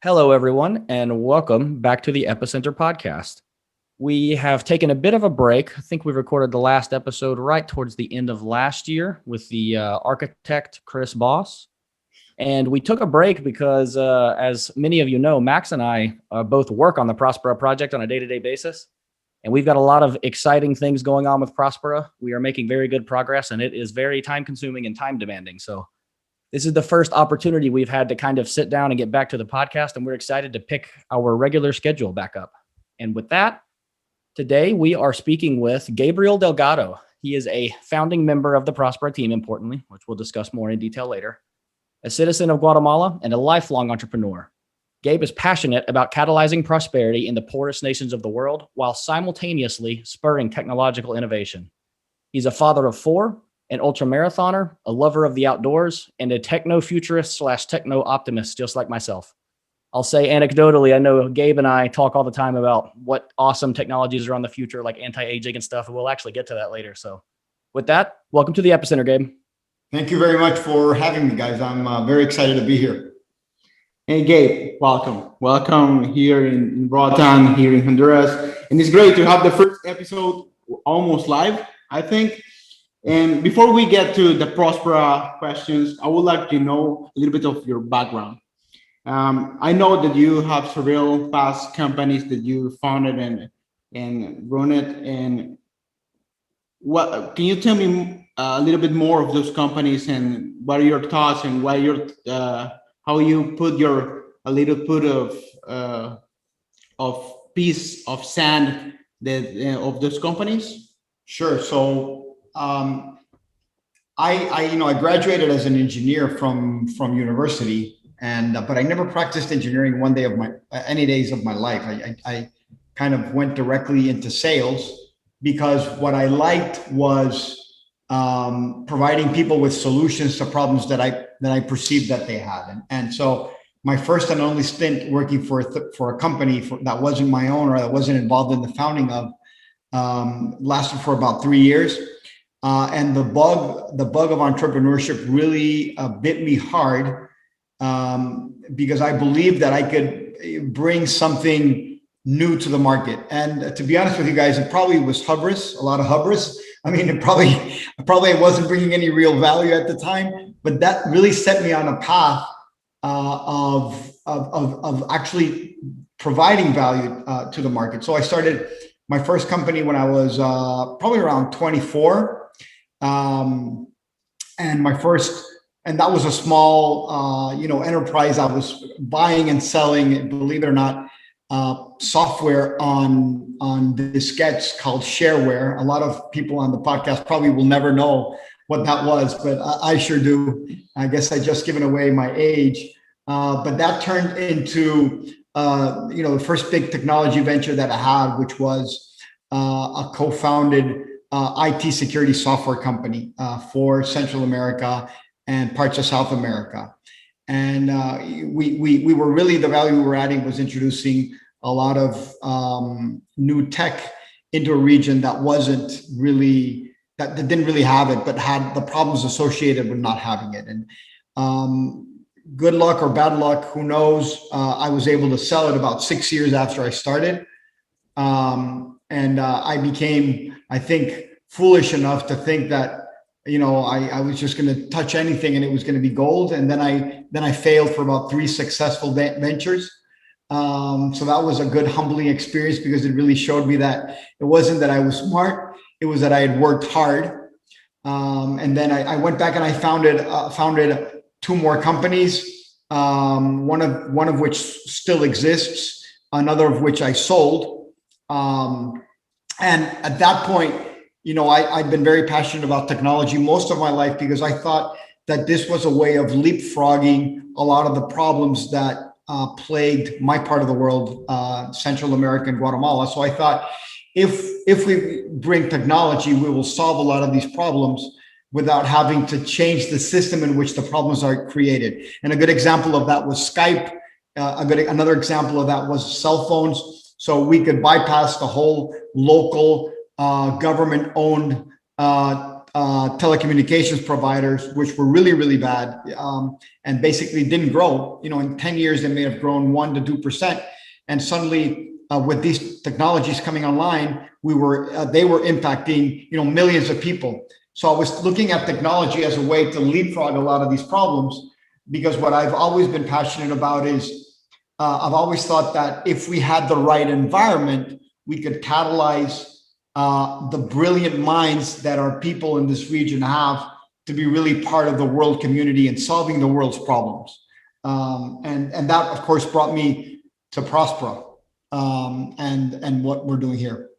Hello, everyone, and welcome back to the Epicenter Podcast. We have taken a bit of a break. I think we recorded the last episode right towards the end of last year with the architect, Chris Boss. And we took a break because, as many of you know, Max and I both work on the Prospera project on a day-to-day basis. And we've got a lot of exciting things going on with Prospera. We are making very good progress, and it is very time-consuming and time-demanding. So this is the first opportunity we've had to kind of sit down and get back to the podcast, and we're excited to pick our regular schedule back up. And with that, today we are speaking with Gabriel Delgado. He is a founding member of the Prospera team, importantly, which we'll discuss more in detail later, a citizen of Guatemala, and a lifelong entrepreneur. Gabe is passionate about catalyzing prosperity in the poorest nations of the world while simultaneously spurring technological innovation. He's a father of four, an ultramarathoner, a lover of the outdoors, and a techno-futurist/techno optimist, just like myself. I'll say anecdotally, I know Gabe and I talk all the time about what awesome technologies are on the future, like anti-aging and stuff, and we'll actually get to that later. So with that, welcome to the Epicenter, Gabe. Thank you very much for having me, guys. I'm very excited to be here. Hey, Gabe, welcome. Welcome here in Roatan, here in Honduras. And it's great to have the first episode almost live, I think. And before we get to the Prospera questions, I would like to know a little bit of your background. I know that you have several past companies that you founded and run it. And what can you tell me a little bit more of those companies and what are your thoughts and why how you put a little bit of piece of sand of those companies? Sure. So I graduated as an engineer from university, but I never practiced engineering any days of my life. I kind of went directly into sales because what I liked was providing people with solutions to problems that I perceived that they had, and so my first and only stint working for a company that wasn't my own or that wasn't involved in the founding of lasted for about 3 years. And the bug of entrepreneurship really bit me hard because I believed that I could bring something new to the market. And to be honest with you guys, it probably was hubris, a lot of hubris. I mean, it probably wasn't bringing any real value at the time, but that really set me on a path of actually providing value to the market. So I started my first company when I was probably around 24. And that was a small, enterprise. I was buying and selling, believe it or not, software on diskettes called shareware. A lot of people on the podcast probably will never know what that was, but I sure do. I guess I just given away my age. But that turned into, the first big technology venture that I had, which was a co-founded IT security software company for Central America and parts of South America. And we were really, the value we were adding was introducing a lot of new tech into a region that didn't really have it, but had the problems associated with not having it. And good luck or bad luck, who knows, I was able to sell it about 6 years after I started. And I became, I think, foolish enough to think that, I was just going to touch anything and it was going to be gold. And then I failed for about 3 successful ventures. So that was a good humbling experience because it really showed me that it wasn't that I was smart, it was that I had worked hard. And then I went back and I founded 2 more companies, one of which still exists, another of which I sold. And at that point, I'd been very passionate about technology most of my life because I thought that this was a way of leapfrogging a lot of the problems that plagued my part of the world, Central America and Guatemala. So I thought if we bring technology, we will solve a lot of these problems without having to change the system in which the problems are created. And a good example of that was Skype. Another example of that was cell phones. So we could bypass the whole local government-owned telecommunications providers, which were really, really bad, and basically didn't grow. In 10 years, they may have grown 1 to 2%. And suddenly, with these technologies coming online, they were impacting, millions of people. So I was looking at technology as a way to leapfrog a lot of these problems, because what I've always been passionate about is I've always thought that if we had the right environment, we could catalyze the brilliant minds that our people in this region have to be really part of the world community and solving the world's problems. And that, of course, brought me to Prospera and what we're doing here.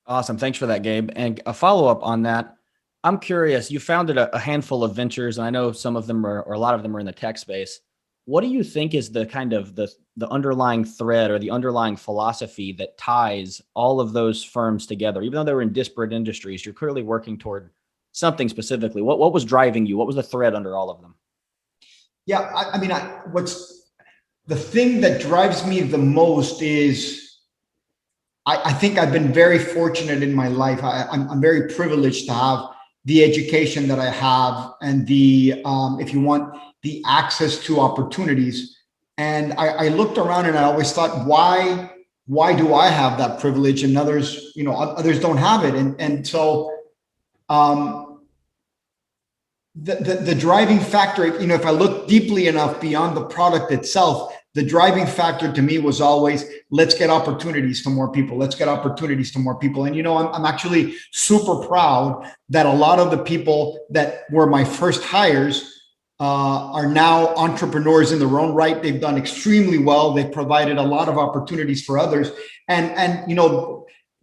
Awesome. Thanks for that, Gabe. And a follow-up on that, I'm curious, you founded a handful of ventures, and I know some of them or a lot of them are in the tech space. What do you think is the kind of the underlying thread or the underlying philosophy that ties all of those firms together? Even though they were in disparate industries, you're clearly working toward something specifically. What was driving you? What was the thread under all of them? Yeah, what's the thing that drives me the most is I think I've been very fortunate in my life. I'm very privileged to have the education that I have and the, if you want, the access to opportunities. And I looked around and I always thought, why do I have that privilege and others, others don't have it? And so the driving factor, if I look deeply enough beyond the product itself, the driving factor to me was always, let's get opportunities to more people. Let's get opportunities to more people. And, I'm actually super proud that a lot of the people that were my first hires are now entrepreneurs in their own right. They've done extremely well. They've provided a lot of opportunities for others. And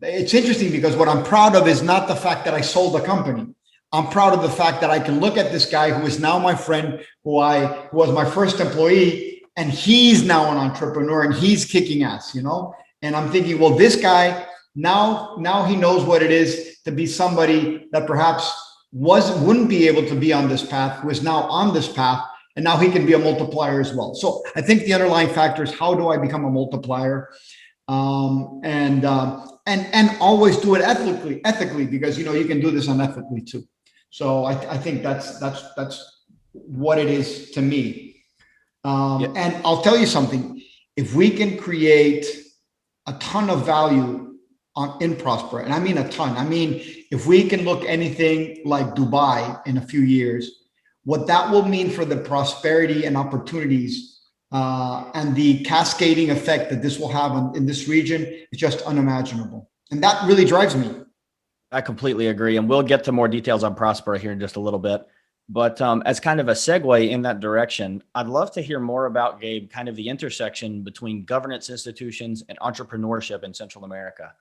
it's interesting because what I'm proud of is not the fact that I sold the company. I'm proud of the fact that I can look at this guy who is now my friend, who was my first employee, and he's now an entrepreneur and he's kicking ass, And I'm thinking, well, this guy now he knows what it is to be somebody that perhaps wouldn't be able to be on this path, who is now on this path, and now he can be a multiplier as well. So I think the underlying factor is, how do I become a multiplier? And always do it ethically, because you can do this unethically too. So I think that's what it is to me. And I'll tell you something, if we can create a ton of value in Prospera, and I mean a ton, if we can look anything like Dubai in a few years, what that will mean for the prosperity and opportunities and the cascading effect that this will have in this region is just unimaginable. And that really drives me. I completely agree. And we'll get to more details on Prospera here in just a little bit. But as kind of a segue in that direction, I'd love to hear more about, Gabe, kind of the intersection between governance institutions and entrepreneurship in Central America.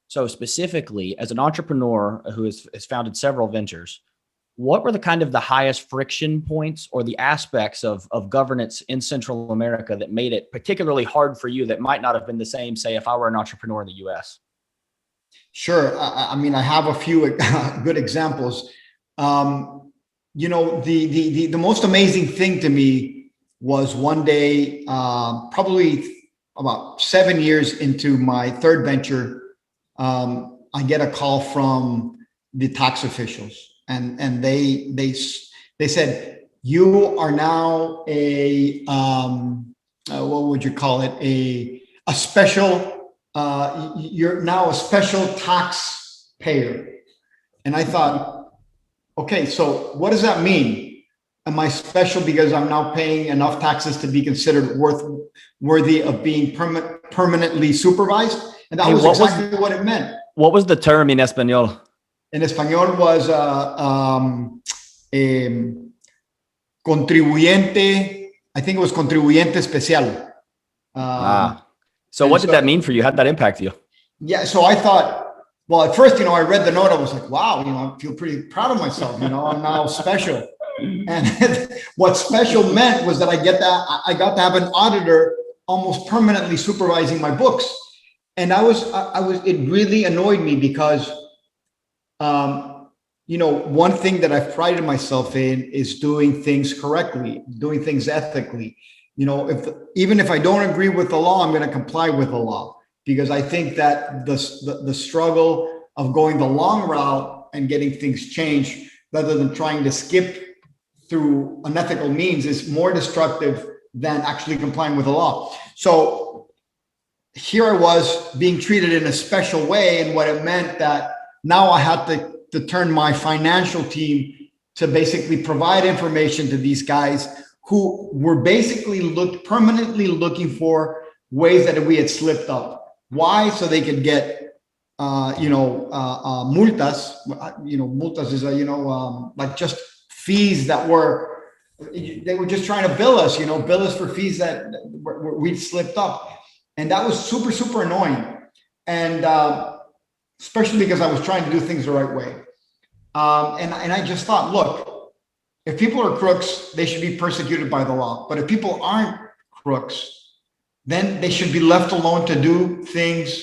So specifically, as an entrepreneur who has founded several ventures, what were the highest friction points or the aspects of governance in Central America that made it particularly hard for you that might not have been the same, say, if I were an entrepreneur in the US? Sure. I have a few good examples. The most amazing thing to me was one day, probably about 7 years into my third venture, I get a call from the tax officials, and they said, you are now a what would you call it, a special you're now a special taxpayer. And I thought, okay, so what does that mean? Am I special because I'm now paying enough taxes to be considered worthy of being permanently supervised? And that was exactly what it meant. What was the term in Espanol? In Espanol was contribuyente. I think it was contribuyente especial. So what did that mean for you? How did that impact you? Yeah, so I thought, well, at first, I read the note. I was like, wow, I feel pretty proud of myself. I'm now special. And what special meant was that I got to have an auditor almost permanently supervising my books. And it really annoyed me because, one thing that I've prided myself in is doing things correctly, doing things ethically. Even if I don't agree with the law, I'm going to comply with the law, because I think that the struggle of going the long route and getting things changed rather than trying to skip through unethical means is more destructive than actually complying with the law. So here I was being treated in a special way, and what it meant that now I had to turn my financial team to basically provide information to these guys who were basically permanently looking for ways that we had slipped up. Why? So they could get, multas. Multas is like just fees that they were just trying to bill us for fees that we'd slipped up. And that was super, super annoying. And especially because I was trying to do things the right way. And I just thought, look, if people are crooks, they should be persecuted by the law. But if people aren't crooks, then they should be left alone to do things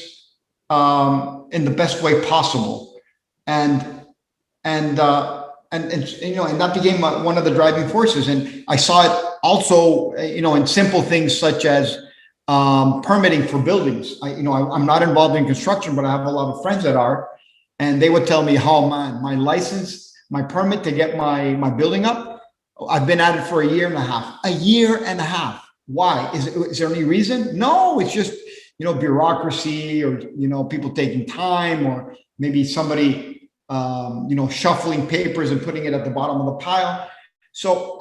in the best way possible. And that became one of the driving forces. And I saw it also, in simple things such as permitting for buildings. I'm not involved in construction, but I have a lot of friends that are, and they would tell me, "Oh man, my permit to get my building up, I've been at it for a year and a half. A year and a half. Why? Is there any reason? No, it's just bureaucracy, or people taking time, or maybe somebody shuffling papers and putting it at the bottom of the pile." So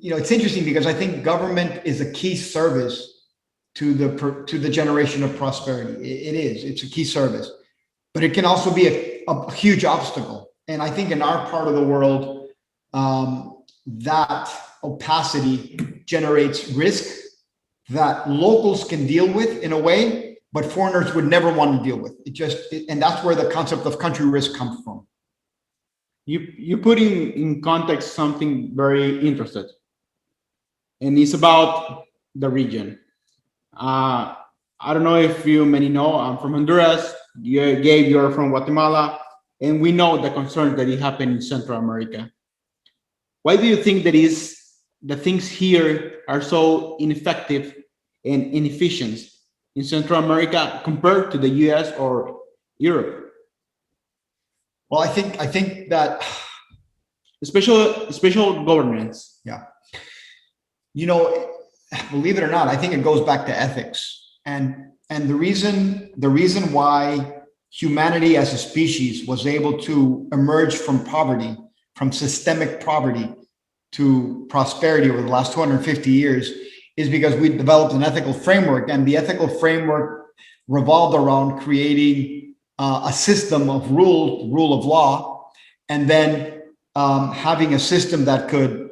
it's interesting because I think government is a key service to the generation of prosperity. It's a key service, but it can also be a huge obstacle. And I think in our part of the world, that opacity generates risk that locals can deal with in a way, but foreigners would never want to deal with. And that's where the concept of country risk comes from. You put in context something very interesting, and it's about the region. I don't know if you many know, I'm from Honduras. Gabe, you're from Guatemala, and we know the concerns that happen in Central America. Why do you think the things here are so ineffective and inefficient in Central America compared to the US or Europe? Well, I think that special governance. Yeah. Believe it or not, I think it goes back to ethics. And the reason why humanity as a species was able to emerge from poverty, from systemic poverty to prosperity over the last 250 years, is because we developed an ethical framework, and the ethical framework revolved around creating a system of rule of law, and then having a system that could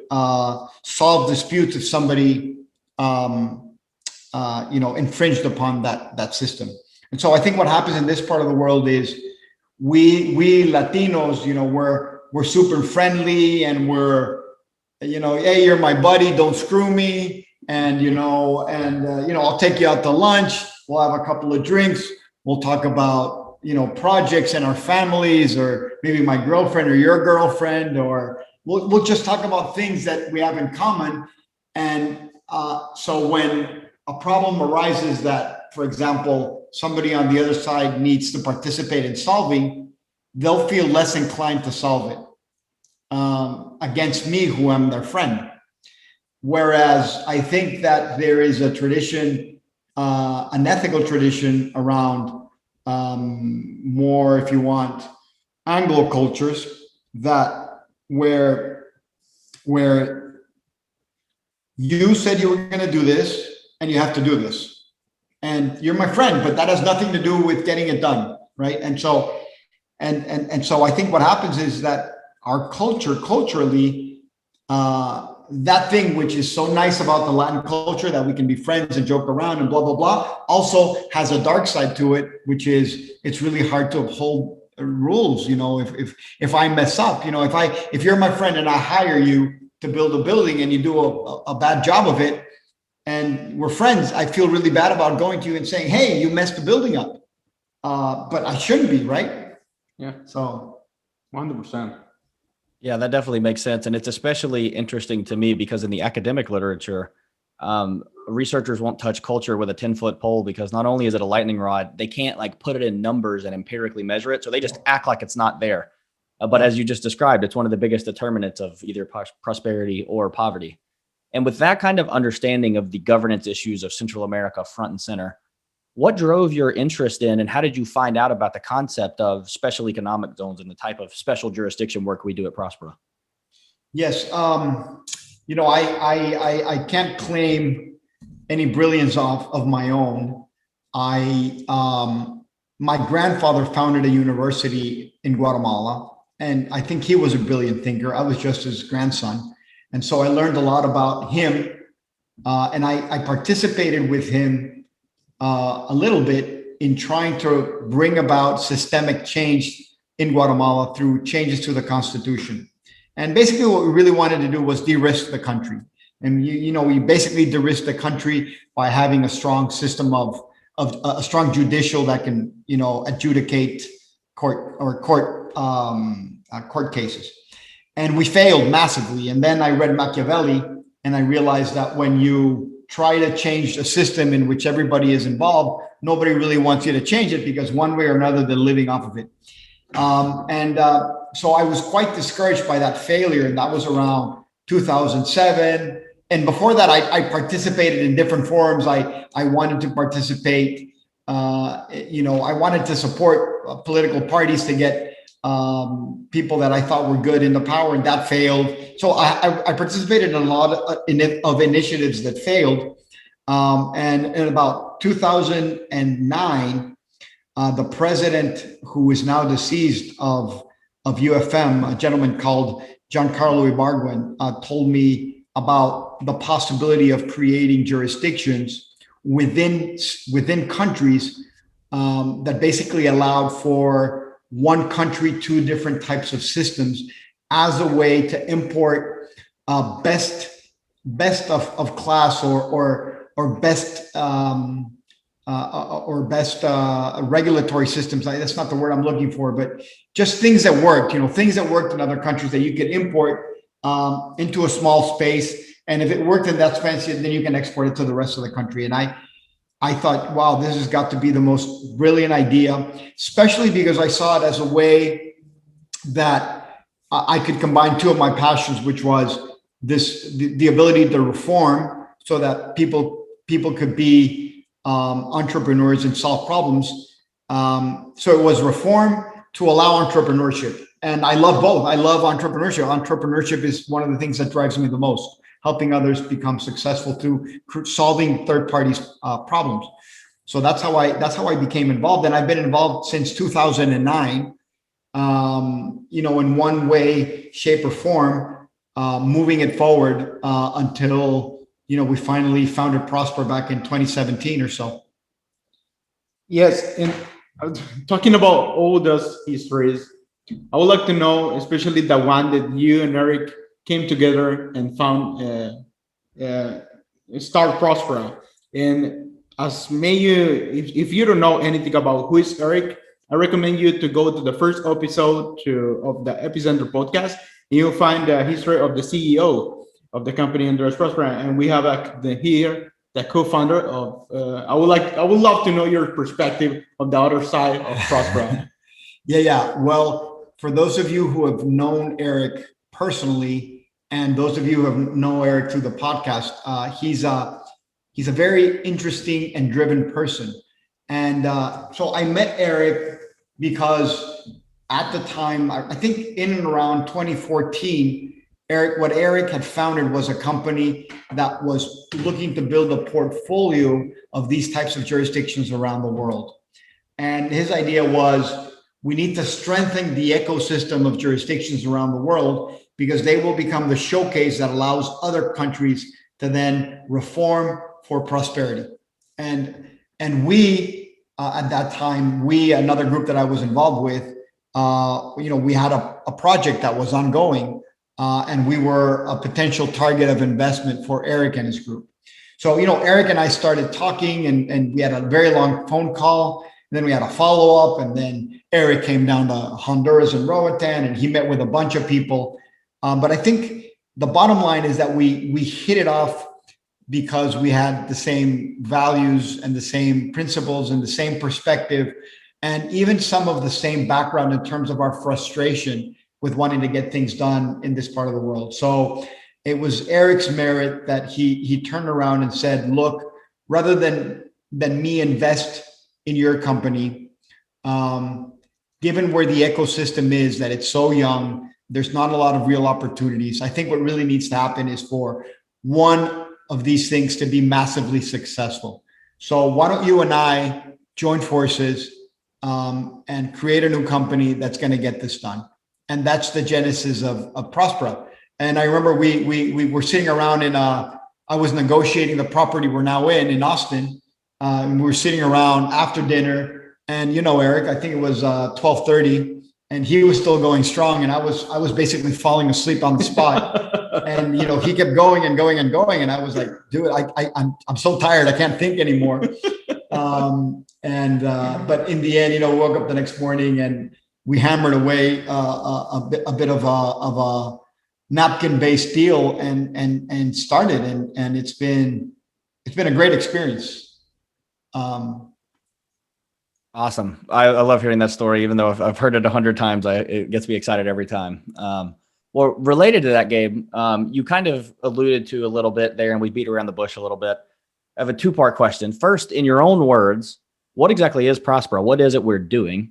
solve disputes if somebody infringed upon that system. And so I think what happens in this part of the world is we Latinos, we're super friendly, and we're, hey, you're my buddy, don't screw me. And, I'll take you out to lunch. We'll have a couple of drinks. We'll talk about, projects in our families, or maybe my girlfriend or your girlfriend, or we'll just talk about things that we have in common. And so when a problem arises that, for example, somebody on the other side needs to participate in solving, they'll feel less inclined to solve it against me, who am their friend. Whereas I think that there is a tradition, an ethical tradition around more, if you want, Anglo cultures, that where you said you were going to do this, and you have to do this, and you're my friend, but that has nothing to do with getting it done, right? And so, and so I think what happens is that our culturally, that thing which is so nice about the Latin culture, that we can be friends and joke around and blah blah blah, also has a dark side to it, which is it's really hard to uphold rules. If I mess up, if you're my friend and I hire you to build a building and you do a bad job of it, and we're friends, I feel really bad about going to you and saying, hey, you messed the building up. But I shouldn't be, right? Yeah. So 100%. Yeah, that definitely makes sense. And it's especially interesting to me because in the academic literature, researchers won't touch culture with a 10-foot pole because not only is it a lightning rod, they can't like put it in numbers and empirically measure it. So they just act like it's not there. But as you just described, it's one of the biggest determinants of either prosperity or poverty. And with that kind of understanding of the governance issues of Central America front and center, what drove your interest in and how did you find out about the concept of special economic zones and the type of special jurisdiction work we do at Prospera? Yes. I can't claim any brilliance of my own. My grandfather founded a university in Guatemala, and I think he was a brilliant thinker. I was just his grandson. And so I learned a lot about him, and I participated with him a little bit in trying to bring about systemic change in Guatemala through changes to the Constitution. And basically what we really wanted to do was de-risk the country. And, we basically de-risk the country by having a strong system of a strong judicial that can, adjudicate court cases. And we failed massively. And then I read Machiavelli and I realized that when you try to change a system in which everybody is involved, nobody really wants you to change it because one way or another, they're living off of it. So I was quite discouraged by that failure. And that was around 2007. And before that, I participated in different forums. I wanted to participate, I wanted to support political parties to get people that I thought were good into power, and that failed. So I participated in a lot of initiatives that failed. And in about 2009, the president, who is now deceased of UFM, a gentleman called Giancarlo Ibargüen, told me about the possibility of creating jurisdictions within countries that basically allowed for one country, two different types of systems as a way to import best of class or best regulatory systems. That's not the word I'm looking for, but just things that worked, things that worked in other countries that you could import into a small space. And if it worked in that space, then you can export it to the rest of the country. And I thought, wow, this has got to be the most brilliant idea, especially because I saw it as a way that I could combine two of my passions, which was the ability to reform so that people could be entrepreneurs and solve problems. So it was reform to allow entrepreneurship. And I love both. I love entrepreneurship. Entrepreneurship is one of the things that drives me the most, helping others become successful through solving third parties' problems. So that's how I became involved, and I've been involved since 2009. In one way, shape, or form, moving it forward until we finally founded Prospera back in 2017 or so. Yes, and talking about all those histories, I would like to know, especially the one that you and Eric came together and found start Prospera. And if you don't know anything about who is Eric, I recommend you to go to the first episode of the Epicenter Podcast, and you'll find the history of the CEO of the company, Entre, Prospera. And we have here the co-founder of. I would love to know your perspective of the other side of Prospera. Yeah. Well, for those of you who have known Eric personally, and those of you who have known Eric through the podcast, he's a very interesting and driven person. And so I met Eric because at the time, I think in and around 2014, what Eric had founded was a company that was looking to build a portfolio of these types of jurisdictions around the world. And his idea was, we need to strengthen the ecosystem of jurisdictions around the world because they will become the showcase that allows other countries to then reform for prosperity. And we, at that time, another group that I was involved with, we had a project that was ongoing, and we were a potential target of investment for Eric and his group. So, Eric and I started talking, and we had a very long phone call. And then we had a follow-up, and then Eric came down to Honduras and Roatan, and he met with a bunch of people. But I think the bottom line is that we hit it off because we had the same values and the same principles and the same perspective, and even some of the same background in terms of our frustration with wanting to get things done in this part of the world. So it was Eric's merit that he turned around and said, look, rather than me invest in your company, given where the ecosystem is, that it's so young, there's not a lot of real opportunities. I think what really needs to happen is for one of these things to be massively successful. So why don't you and I join forces and create a new company that's going to get this done? And that's the genesis of Prospera. And I remember we were sitting around I was negotiating the property we're now in Austin. And we were sitting around after dinner, and Eric, I think it was 12:30, and he was still going strong, and I was basically falling asleep on the spot. And he kept going and going and going, and I was like, dude, I'm so tired, I can't think anymore. But in the end, we woke up the next morning and we hammered away a bit of a napkin-based deal and started, and it's been a great experience. Awesome. I love hearing that story, even though I've heard it 100 times. It gets me excited every time. Well, related to that, Gabe, you kind of alluded to a little bit there, and we beat around the bush a little bit. I have a two-part question. First, in your own words, what exactly is Prospera? What is it we're doing?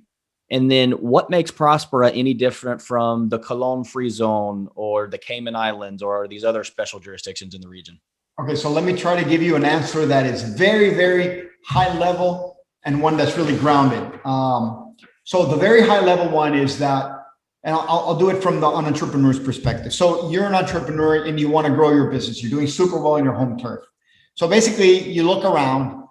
And then what makes Prospera any different from the Cologne Free Zone or the Cayman Islands or these other special jurisdictions in the region? Okay, so let me try to give you an answer that is very, very high level and one that's really grounded. So the very high level one is that, and I'll do it from an entrepreneur's perspective. So you're an entrepreneur and you want to grow your business. You're doing super well in your home turf. So basically you look around.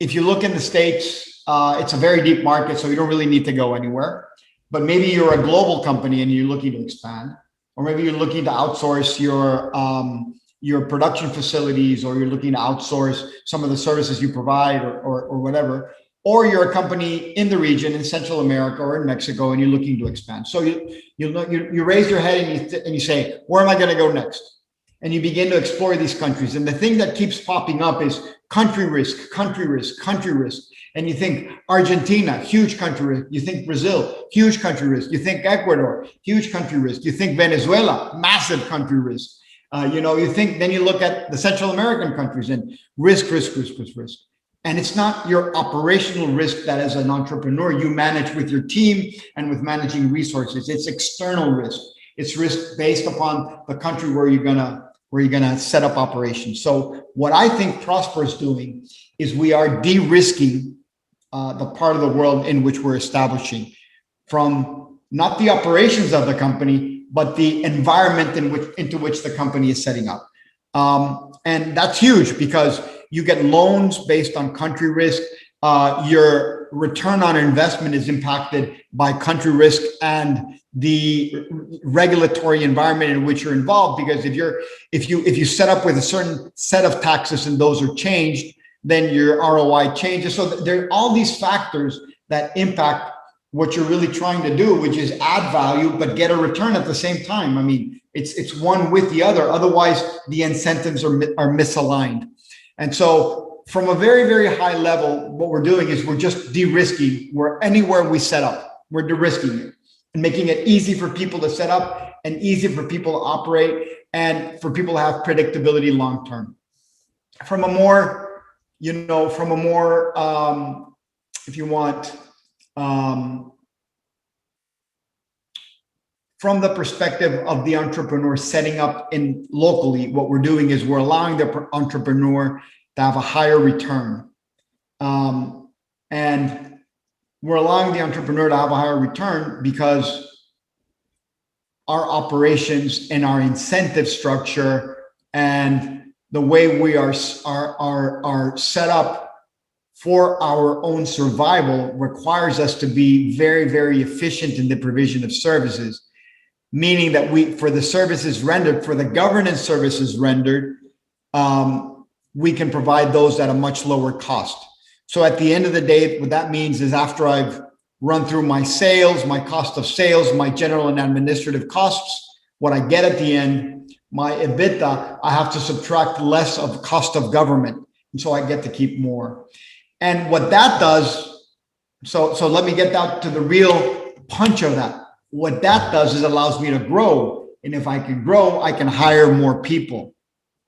If you look in the States, it's a very deep market, so you don't really need to go anywhere. But maybe you're a global company and you're looking to expand, or maybe you're looking to outsource your production facilities, or you're looking to outsource some of the services you provide, or whatever. Or you're a company in the region in Central America or in Mexico, and you're looking to expand. So you raise your head and you say, where am I going to go next? And you begin to explore these countries. And the thing that keeps popping up is country risk, country risk, country risk. And you think Argentina, huge country risk. You think Brazil, huge country risk. You think Ecuador, huge country risk. You think Venezuela, massive country risk. You think, then you look at the Central American countries and risk. And it's not your operational risk that as an entrepreneur you manage with your team and with managing resources. It's external risk. It's risk based upon the country where you're gonna set up operations. So what I think Prospera is doing is we are de-risking the part of the world in which we're establishing, from not the operations of the company, but the environment into which the company is setting up. And that's huge because you get loans based on country risk. Your return on investment is impacted by country risk and the regulatory environment in which you're involved. Because if you set up with a certain set of taxes and those are changed, then your ROI changes. So there are all these factors that impact what you're really trying to do, which is add value but get a return at the same time. I mean, it's one with the other. Otherwise, the incentives are misaligned. And so from a very, very high level, what we're doing is we're just de-risking where anywhere we set up, we're de-risking it and making it easy for people to set up and easy for people to operate and for people to have predictability long-term. From a more, if you want, from the perspective of the entrepreneur setting up in locally, what we're doing is we're allowing the entrepreneur to have a higher return. And we're allowing the entrepreneur to have a higher return because our operations and our incentive structure and the way we are set up for our own survival requires us to be very, very efficient in the provision of services. Meaning that for the services rendered, for the governance services rendered, we can provide those at a much lower cost. So at the end of the day, what that means is after I've run through my sales, my cost of sales, my general and administrative costs, what I get at the end my EBITDA, I have to subtract less of cost of government. And so I get to keep more. And what that does, so let me get down to the real punch of that. What that does is allows me to grow. And if I can grow, I can hire more people,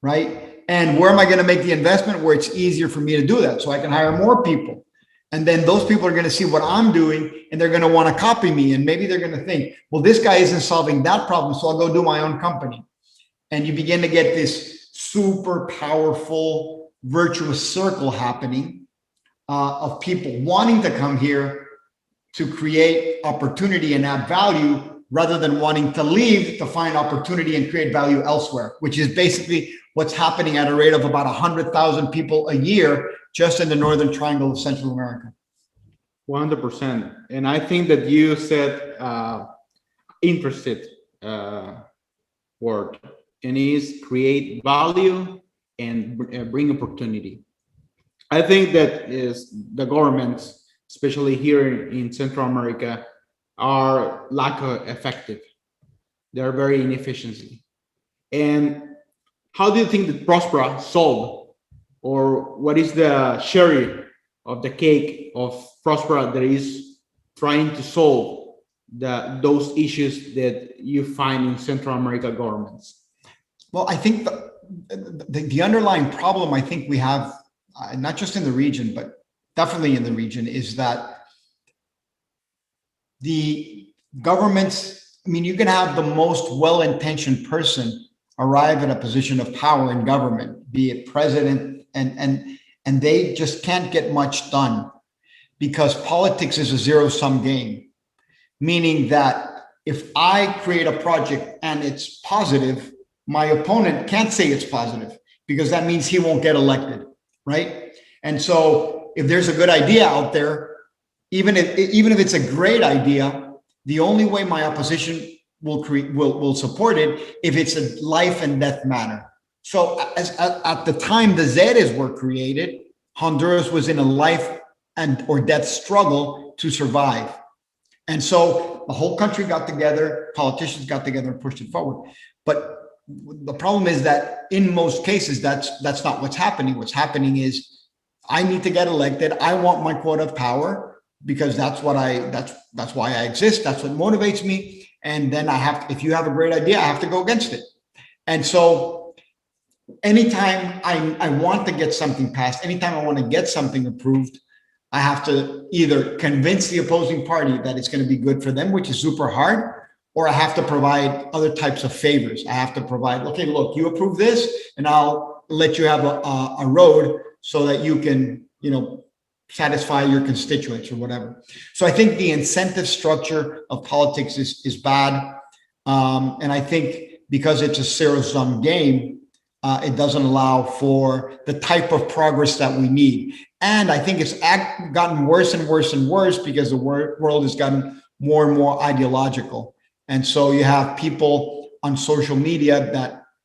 right? And where am I going to make the investment? Where it's easier for me to do that. So I can hire more people. And then those people are going to see what I'm doing and they're going to want to copy me. And maybe they're going to think, well, this guy isn't solving that problem, so I'll go do my own company. And you begin to get this super powerful virtuous circle happening of people wanting to come here to create opportunity and add value rather than wanting to leave to find opportunity and create value elsewhere, which is basically what's happening at a rate of about 100,000 people a year just in the Northern Triangle of Central America. 100%. And I think that you said interested word, and is create value and bring opportunity. I think that is the governments, especially here in Central America, are lack of effective. They're very inefficient. And how do you think that Prospera solve, or what is the cherry of the cake of Prospera that is trying to solve those issues that you find in Central America governments? Well, I think the underlying problem I think we have, not just in the region, but definitely in the region, is that the governments, I mean, you can have the most well-intentioned person arrive at a position of power in government, be it president, and they just can't get much done because politics is a zero-sum game, meaning that if I create a project and it's positive, my opponent can't say it's positive because that means he won't get elected, right? And so if there's a good idea out there, even if it's a great idea, the only way my opposition will support it if it's a life and death matter. So at the time the Zeres were created, Honduras was in a life or death struggle to survive. And so the whole country got together, politicians got together and pushed it forward. But the problem is that in most cases, that's not what's happening. What's happening is I need to get elected. I want my quota of power because that's why I exist. That's what motivates me. And then if you have a great idea, I have to go against it. And so anytime I want to get something passed, anytime I want to get something approved, I have to either convince the opposing party that it's going to be good for them, which is super hard, or I have to provide other types of favors. I have to provide, okay, look, you approve this and I'll let you have a road so that you can, satisfy your constituents or whatever. So I think the incentive structure of politics is bad. And I think because it's a zero-sum game, it doesn't allow for the type of progress that we need. And I think it's gotten worse and worse and worse because the world has gotten more and more ideological. And so you have people on social media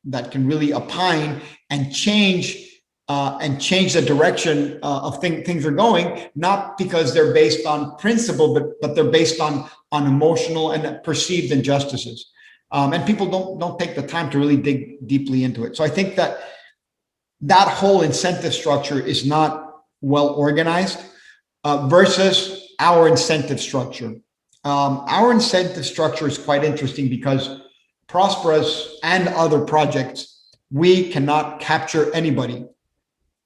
that can really opine and change the direction of things are going, not because they're based on principle, but they're based on emotional and perceived injustices. And people don't take the time to really dig deeply into it. So I think that whole incentive structure is not well organized versus our incentive structure. Our incentive structure is quite interesting because Prospera's and other projects, we cannot capture anybody.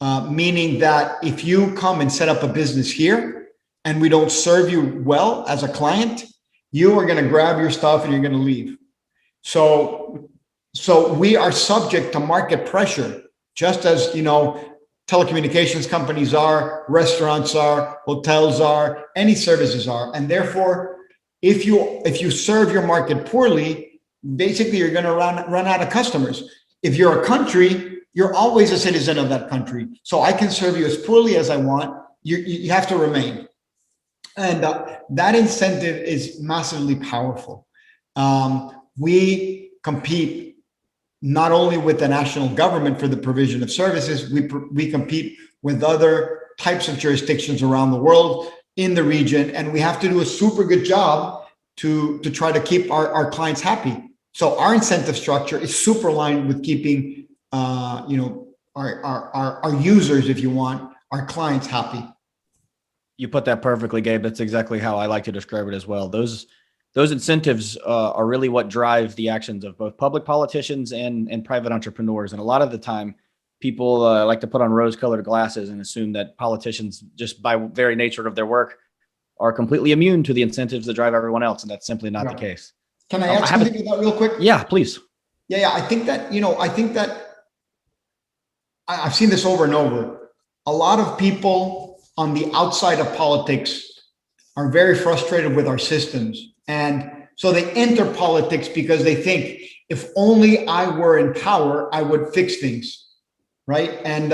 Meaning that if you come and set up a business here and we don't serve you well as a client, you are going to grab your stuff and you're going to leave. So we are subject to market pressure, just as, telecommunications companies are, restaurants are, hotels are, any services are. And therefore, if you serve your market poorly, basically you're going to run out of customers. If you're a country, you're always a citizen of that country. So I can serve you as poorly as I want. You have to remain. And that incentive is massively powerful. We compete not only with the national government for the provision of services, we compete with other types of jurisdictions around the world in the region. And we have to do a super good job to try to keep our clients happy. So our incentive structure is super aligned with keeping, our users, if you want, our clients happy. You put that perfectly, Gabe. That's exactly how I like to describe it as well. Those incentives are really what drive the actions of both public politicians and private entrepreneurs. And a lot of the time, people like to put on rose-colored glasses and assume that politicians, just by very nature of their work, are completely immune to the incentives that drive everyone else. And that's simply not the case. Can I add something to that real quick? Yeah, please. Yeah. I think that I've seen this over and over. A lot of people on the outside of politics are very frustrated with our systems. And so they enter politics because they think, if only I were in power, I would fix things, right? And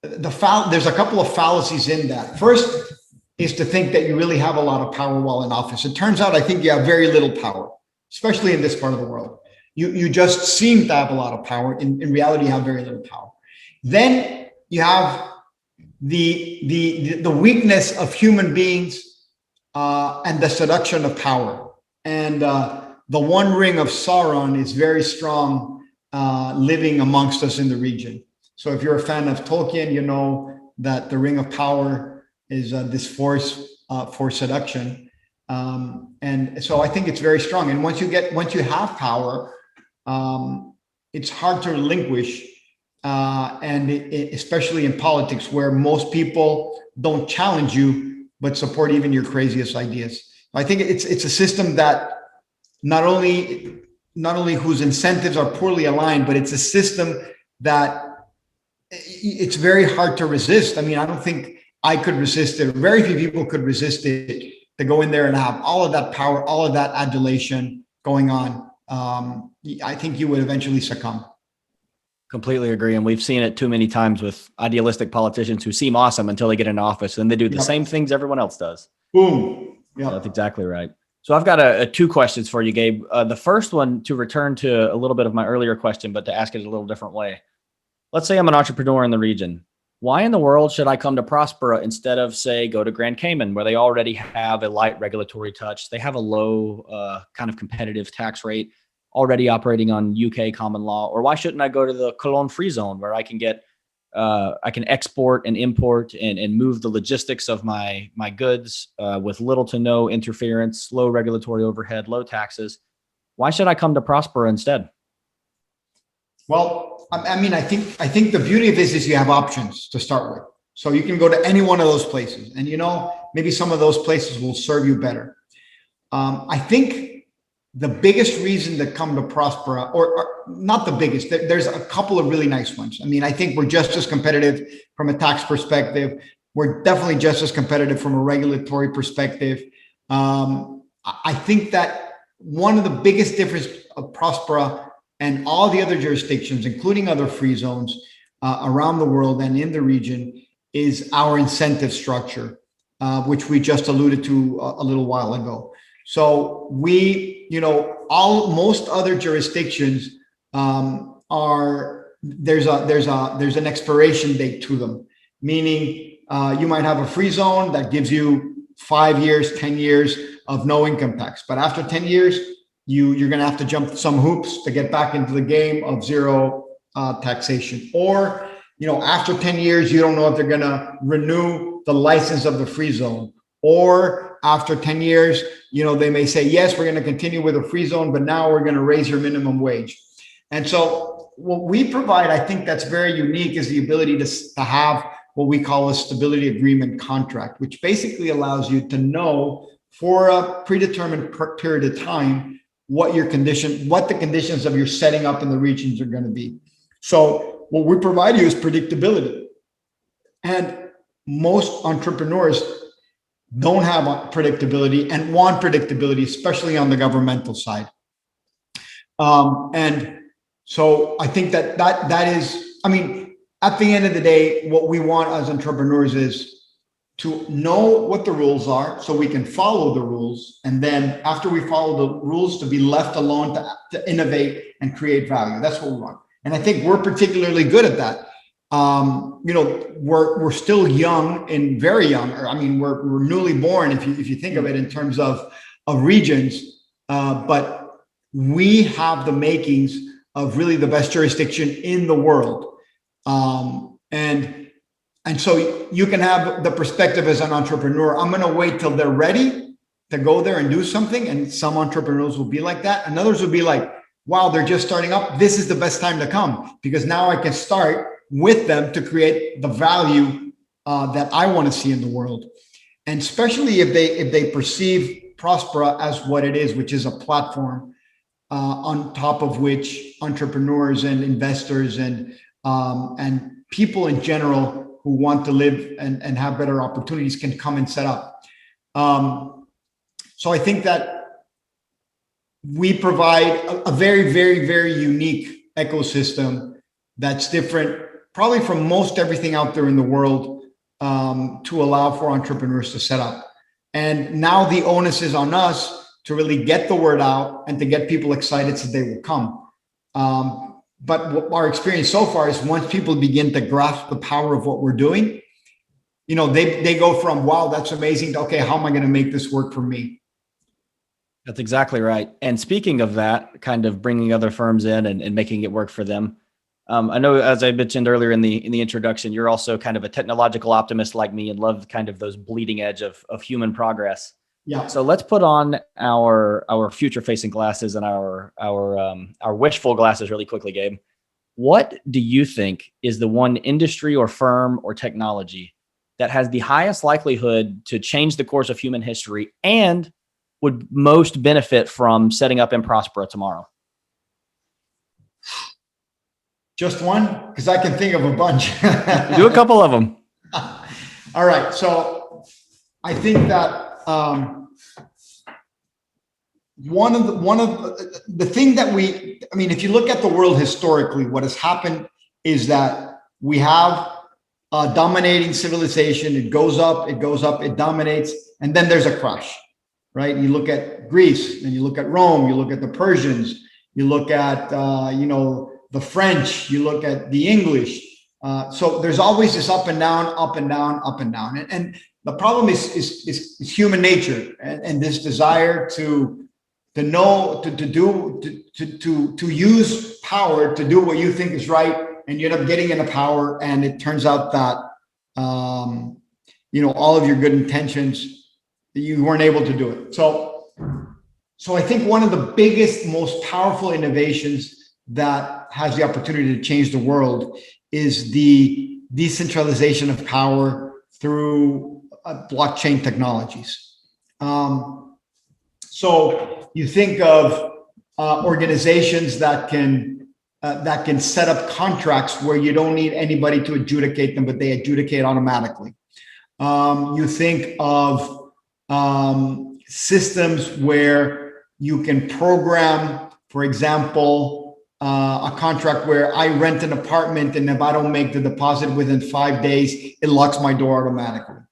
there's a couple of fallacies in that. First is to think that you really have a lot of power while in office. It turns out, I think you have very little power, especially in this part of the world. You just seem to have a lot of power. In reality, you have very little power. Then you have the weakness of human beings and the seduction of power. And the One Ring of Sauron is very strong living amongst us in the region. So if you're a fan of Tolkien, you know that the Ring of Power is this force for seduction. And so I think it's very strong. And once you have power, it's hard to relinquish. And especially in politics, where most people don't challenge you, but support even your craziest ideas. I think it's a system that not only whose incentives are poorly aligned, but it's a system that it's very hard to resist. I mean, I don't think I could resist it. Very few people could resist it, to go in there and have all of that power, all of that adulation going on. I think you would eventually succumb. Completely agree. And we've seen it too many times with idealistic politicians who seem awesome until they get in office, and they do the same things everyone else does. Boom. Yeah, that's exactly right. So I've got two questions for you, Gabe. The first one, to return to a little bit of my earlier question, but to ask it a little different way. Let's say I'm an entrepreneur in the region. Why in the world should I come to Prospera instead of, say, go to Grand Cayman, where they already have a light regulatory touch? They have a low kind of competitive tax rate, already operating on UK common law. Or why shouldn't I go to the Cologne free zone, where I can get I can export and import and move the logistics of my goods with little to no interference, low regulatory overhead, low taxes? Why should I come to Prospera instead? Well, I mean, I think the beauty of this is you have options to start with. So you can go to any one of those places, and maybe some of those places will serve you better. I think the biggest reason to come to Prospera, or not the biggest, there's a couple of really nice ones. I mean, I think we're just as competitive from a tax perspective. We're definitely just as competitive from a regulatory perspective. I think that one of the biggest differences of Prospera and all the other jurisdictions, including other free zones around the world and in the region, is our incentive structure, which we just alluded to a little while ago. So most other jurisdictions there's an expiration date to them, meaning you might have a free zone that gives you 5 years, 10 years of no income tax, but after 10 years, you're going to have to jump some hoops to get back into the game of zero taxation. Or, after 10 years, you don't know if they're going to renew the license of the free zone. Or after 10 years, they may say, yes, we're going to continue with a free zone, but now we're going to raise your minimum wage. And so what we provide, I think that's very unique, is the ability to have what we call a stability agreement contract, which basically allows you to know for a predetermined period of time what the conditions of your setting up in the regions are going to be. So what we provide you is predictability. And most entrepreneurs don't have predictability and want predictability, especially on the governmental side. And so I think that is, I mean, at the end of the day, what we want as entrepreneurs is to know what the rules are so we can follow the rules. And then after we follow the rules, to be left alone to innovate and create value. That's what we want. And I think we're particularly good at that. We're still young and very young. I mean, we're newly born if you think of it in terms of regions. But we have the makings of really the best jurisdiction in the world. And so you can have the perspective as an entrepreneur, I'm going to wait till they're ready to go there and do something. And some entrepreneurs will be like that. And others will be like, wow, they're just starting up. This is the best time to come, because now I can start with them to create the value that I want to see in the world. And especially if they perceive Prospera as what it is, which is a platform on top of which entrepreneurs and investors and people in general who want to live and have better opportunities can come and set up. So I think that we provide a very, very, very unique ecosystem that's different probably from most everything out there in the world, to allow for entrepreneurs to set up. And now the onus is on us to really get the word out and to get people excited so they will come. But what our experience so far is once people begin to grasp the power of what we're doing, you know, they go from, wow, that's amazing, to, okay, how am I going to make this work for me? That's exactly right. And speaking of that, kind of bringing other firms in and making it work for them. I know, as I mentioned earlier in the introduction, you're also kind of a technological optimist like me and love kind of those bleeding edge of human progress. Yeah. So let's put on our future facing glasses and our wishful glasses really quickly, Gabe. What do you think is the one industry or firm or technology that has the highest likelihood to change the course of human history and would most benefit from setting up in Prospera tomorrow? Just one? Because I can think of a bunch. Do a couple of them. All right. So I think that one of the thing that if you look at the world historically, what has happened is that we have a dominating civilization. It goes up, it dominates, and then there's a crash, right? You look at Greece, and you look at Rome, you look at the Persians, you look at the French, you look at the English. So there's always this up and down, up and down, up and down. And the problem is human nature and this desire to know, to use power to do what you think is right. And you end up getting into power. And it turns out that, all of your good intentions, you weren't able to do it. So I think one of the biggest, most powerful innovations that has the opportunity to change the world is the decentralization of power through blockchain technologies. So you think of organizations that can set up contracts where you don't need anybody to adjudicate them, but they adjudicate automatically. You think of systems where you can program, for example, a contract where I rent an apartment, and if I don't make the deposit within 5 days, it locks my door automatically.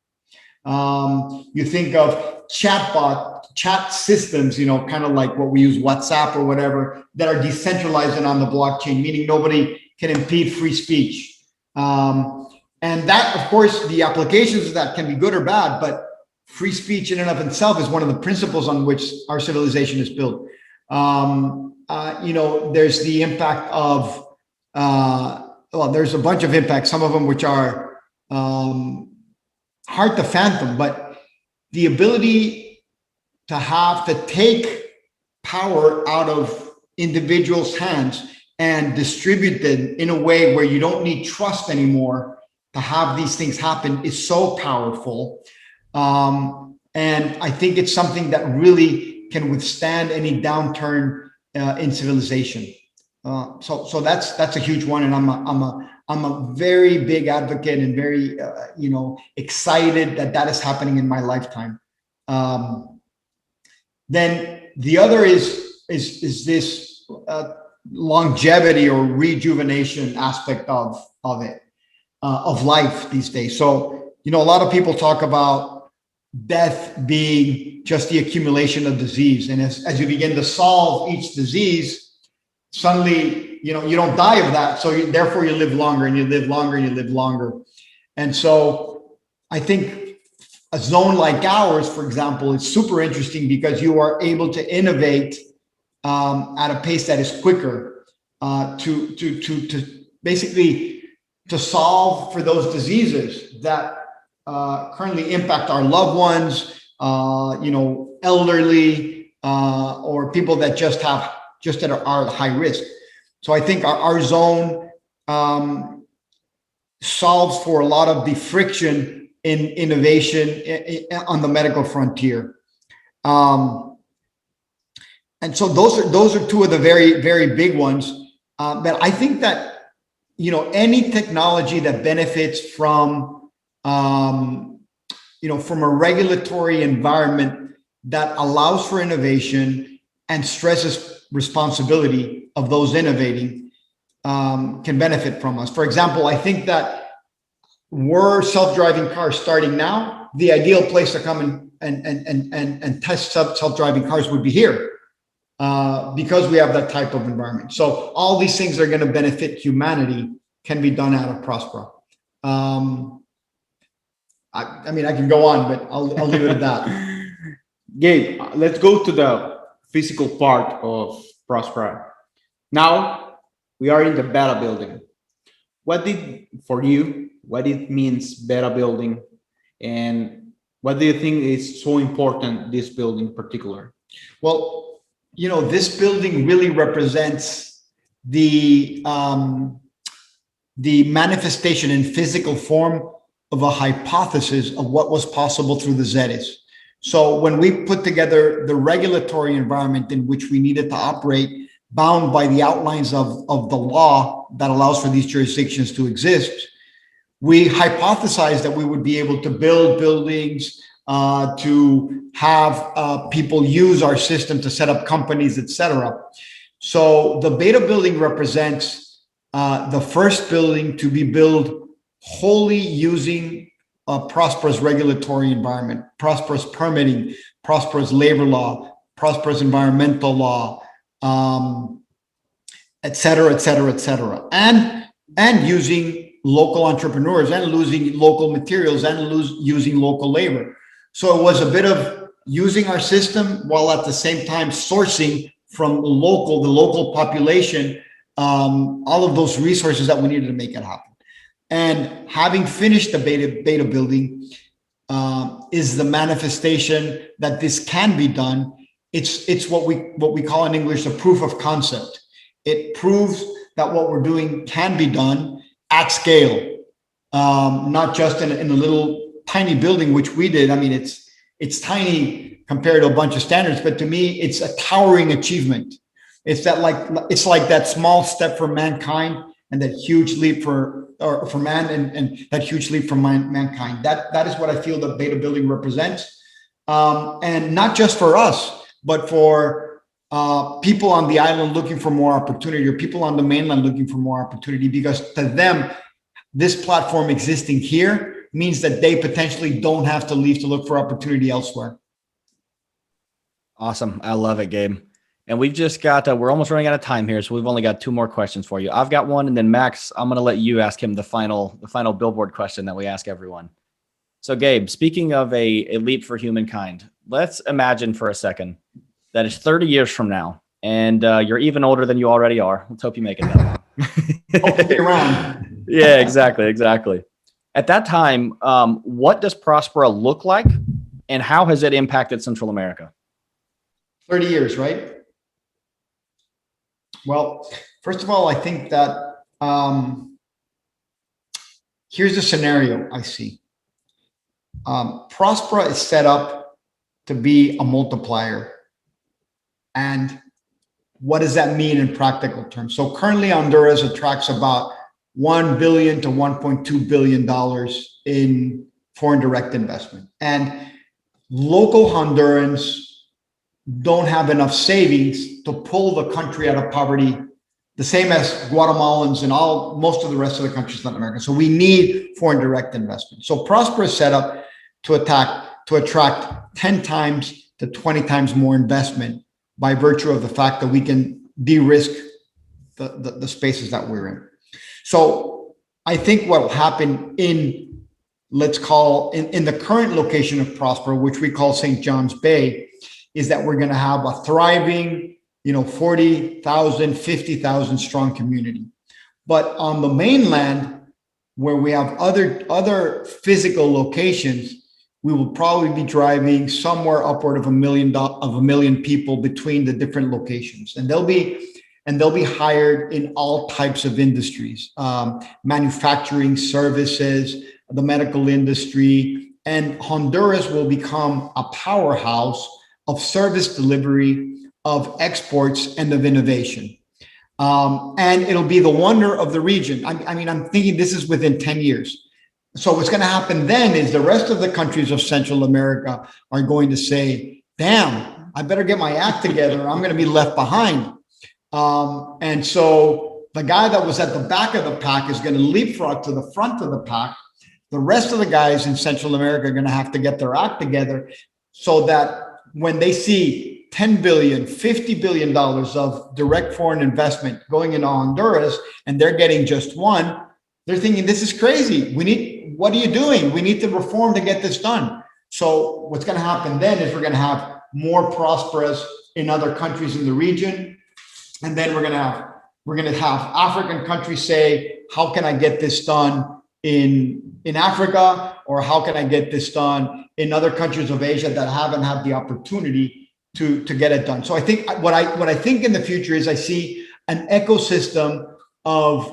You think of chat systems, kind of like what we use, WhatsApp or whatever, that are decentralized and on the blockchain, meaning nobody can impede free speech. And that, of course, the applications of that can be good or bad, but free speech in and of itself is one of the principles on which our civilization is built. There's the impact of, there's a bunch of impacts, some of them which are hard to fathom, but the ability to take power out of individuals' hands and distribute them in a way where you don't need trust anymore to have these things happen is so powerful. And I think it's something that really can withstand any downturn in civilization. So that's a huge one, and I'm a very big advocate and very excited that is happening in my lifetime. Then the other is this longevity or rejuvenation aspect of it, of life these days. So a lot of people talk about death being just the accumulation of disease, and as you begin to solve each disease, suddenly you don't die of that, so therefore you live longer and you live longer and you live longer. And so I think a zone like ours, for example, is super interesting because you are able to innovate at a pace that is quicker to basically to solve for those diseases that currently impact our loved ones, elderly, or people that just are at high risk. So I think our zone solves for a lot of the friction in innovation on the medical frontier. And so those are two of the very, very big ones. But I think that, any technology that benefits from a regulatory environment that allows for innovation and stresses responsibility of those innovating can benefit from us. For example, I think that were self-driving cars starting now, the ideal place to come and test self-driving cars would be here. Because we have that type of environment. So all these things that are going to benefit humanity can be done out of Prospera. I mean, I can go on, but I'll leave it at that. Gabe, let's go to the physical part of Prospera. Now we are in the beta building. What it means beta building, and what do you think is so important, this building in particular? Well, this building really represents the manifestation in physical form of a hypothesis of what was possible through the ZEDES. So when we put together the regulatory environment in which we needed to operate, bound by the outlines of the law that allows for these jurisdictions to exist, we hypothesized that we would be able to build buildings, to have people use our system to set up companies, etc. So the beta building represents the first building to be built wholly using Prospera's regulatory environment, Prospera's permitting, Prospera's labor law, Prospera's environmental law, et cetera, and using local entrepreneurs and using local materials and using local labor. So it was a bit of using our system while at the same time sourcing from the local population, all of those resources that we needed to make it happen. And having finished the beta building is the manifestation that this can be done. It's what we call in English a proof of concept. It proves that what we're doing can be done at scale, not just in a little tiny building, which we did. I mean, it's tiny compared to a bunch of standards, but to me, it's a towering achievement. It's like that small step for mankind and that huge leap for man and that huge leap for mankind. That is what I feel the beta building represents, and not just for us, but for people on the island looking for more opportunity, or people on the mainland looking for more opportunity, because to them, this platform existing here means that they potentially don't have to leave to look for opportunity elsewhere. Awesome. I love it, Gabe. And we've just got, we're almost running out of time here. So we've only got two more questions for you. I've got one, and then Max, I'm going to let you ask him the final billboard question that we ask everyone. So Gabe, speaking of a leap for humankind, let's imagine for a second that it's 30 years from now, and you're even older than you already are. Let's hope you make it that long. Hope to be around. Yeah, exactly. At that time, what does Prospera look like, and how has it impacted Central America? 30 years, right? Well, first of all, I think that here's the scenario I see. Prospera is set up to be a multiplier. And what does that mean in practical terms? So currently Honduras attracts about $1 billion to $1.2 billion in foreign direct investment. And local Hondurans don't have enough savings to pull the country out of poverty, the same as Guatemalans and most of the rest of the countries in Latin America. So we need foreign direct investment. So Prospera is set up to attract 10 times to 20 times more investment by virtue of the fact that we can de-risk the spaces that we're in. So I think what will happen in the current location of Prospera, which we call St. John's Bay, is that we're going to have a thriving 40,000, 50,000 strong community. But on the mainland, where we have other physical locations, we will probably be driving somewhere upward of a million people between the different locations, and they'll be hired in all types of industries, manufacturing, services, the medical industry, and Honduras will become a powerhouse of service delivery, of exports, and of innovation. And it'll be the wonder of the region. I'm thinking this is within 10 years. So what's going to happen then is the rest of the countries of Central America are going to say, damn, I better get my act together. I'm going to be left behind. And so the guy that was at the back of the pack is going to leapfrog to the front of the pack. The rest of the guys in Central America are going to have to get their act together so that when they see $10 billion, $50 billion of direct foreign investment going into Honduras, and they're getting just one, they're thinking, this is crazy. What are you doing? We need to reform to get this done. So what's going to happen then is we're going to have more prosperous in other countries in the region. And then we're going to have African countries say, how can I get this done in Africa? Or how can I get this done in other countries of Asia that haven't had the opportunity to get it done? So I think what I think in the future is I see an ecosystem of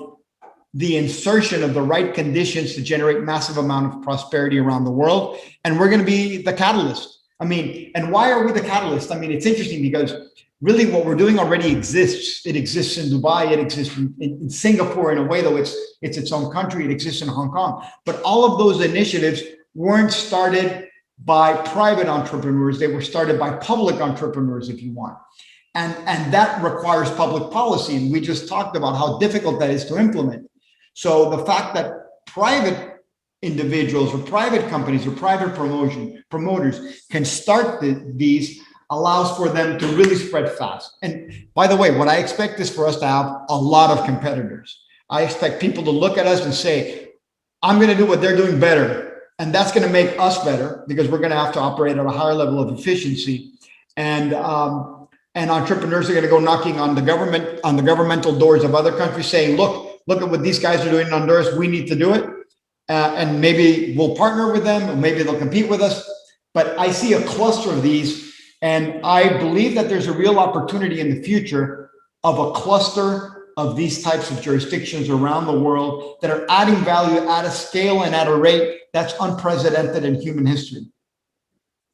the insertion of the right conditions to generate massive amount of prosperity around the world. And we're going to be the catalyst. And why are we the catalyst? It's interesting because really what we're doing already exists. It exists in Dubai. It exists in Singapore in a way, though it's its own country. It exists in Hong Kong. But all of those initiatives weren't started by private entrepreneurs. They were started by public entrepreneurs, if you want. And that requires public policy. And we just talked about how difficult that is to implement. So the fact that private individuals or private companies or private promoters can start these allows for them to really spread fast. And by the way, what I expect is for us to have a lot of competitors. I expect people to look at us and say, I'm going to do what they're doing better. And that's going to make us better because we're going to have to operate at a higher level of efficiency. And entrepreneurs are going to go knocking on the governmental doors of other countries saying, look at what these guys are doing in Honduras. We need to do it. And maybe we'll partner with them, or maybe they'll compete with us. But I see a cluster of these. And I believe that there's a real opportunity in the future of a cluster of these types of jurisdictions around the world that are adding value at a scale and at a rate that's unprecedented in human history.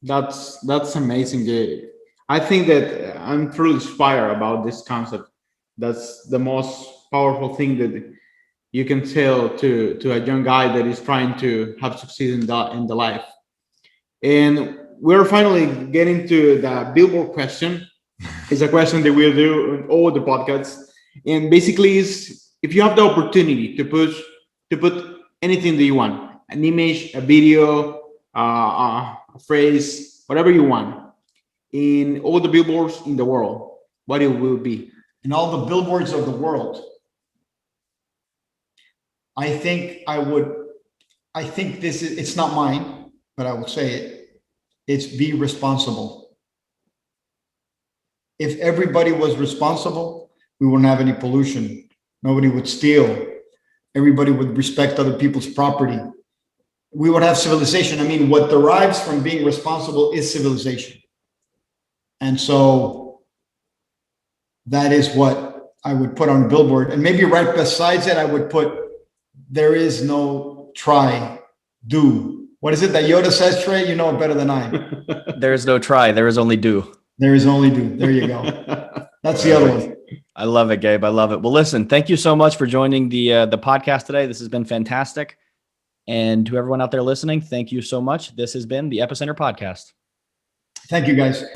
That's amazing, Gabe. I think that I'm truly inspired about this concept. That's the most powerful thing that you can tell to a young guy that is trying to have succeed in the life. And we're finally getting to the billboard question. It's a question that we'll do in all the podcasts. And basically is if you have the opportunity to put anything that you want, an image, a video, a phrase, whatever you want, in all the billboards in the world, what it will be? In all the billboards of the world, I think it's not mine, but I will say it. It's be responsible. If everybody was responsible, we wouldn't have any pollution. Nobody would steal. Everybody would respect other people's property. We would have civilization. What derives from being responsible is civilization. And so that is what I would put on a billboard. And maybe right besides it, I would put, there is no try, do. What is it that Yoda says, Trey? You know it better than I. There is no try. There is only do. There is only do. There you go. That's the other one. I love it, Gabe. I love it. Well, listen, thank you so much for joining the podcast today. This has been fantastic. And to everyone out there listening, thank you so much. This has been the Epicenter Podcast. Thank you, guys.